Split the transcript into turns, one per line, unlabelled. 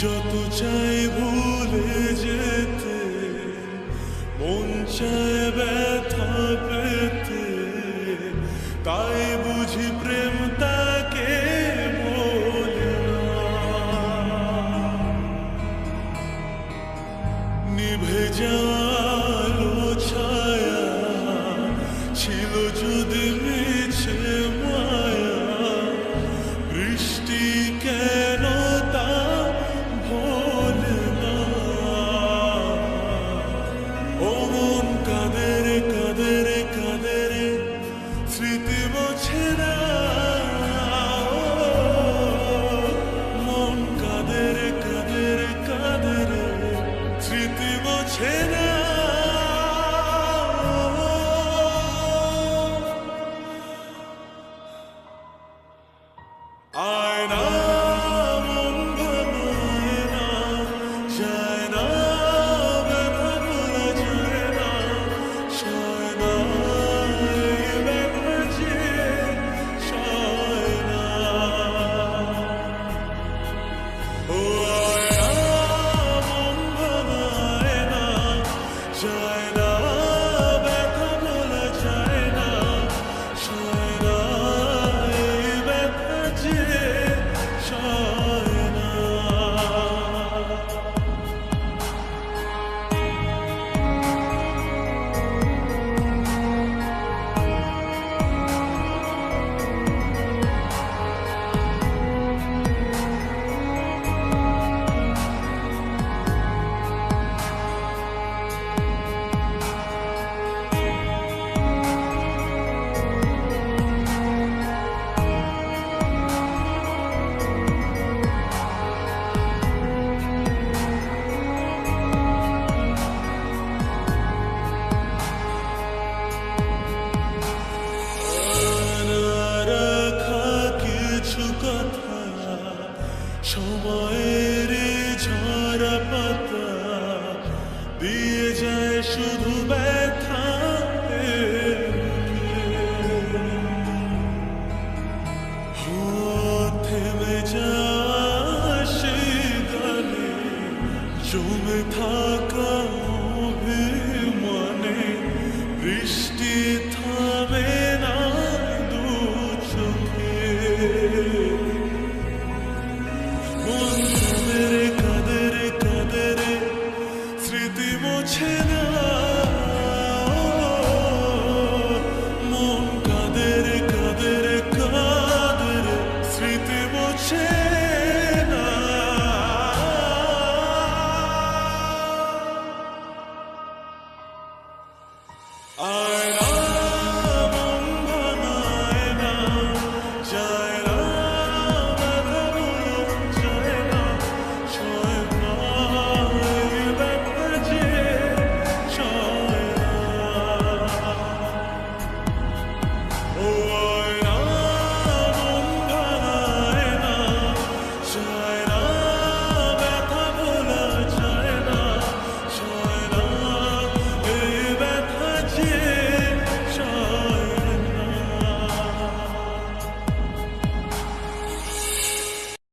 যত চাই ভুলে যেতে, মন চায় ব্যথা পেতে, তাই বুঝি প্রেম তাকে বলে না। নিভে যাওয়ালো ছায়া ছিল যদি মিছে মায়া, বৃষ্টি কেন তা ভোলে না। ও মন কাঁদে রে কাঁদে রে কাঁদে রে, স্মৃতি মোছে না। মন কাঁদে রে কাঁদে রে কাঁদে রে, স্মৃতি মোছে না। আয়না মন ভাঙায় না, যায় না ব্যথা ভোলা যায় না, সয় না এই ব্যথা যে সয় না। ও আয়না মন ভাঙায় না, যায় না ব্যথা ভোলা যায় না, সয় না এই ব্যথা যে সয় না। সময়ের ঝরা পাতা দিয়ে যায় শুধু ব্যথা, থেমে যায় সেই গানে জমে থাকে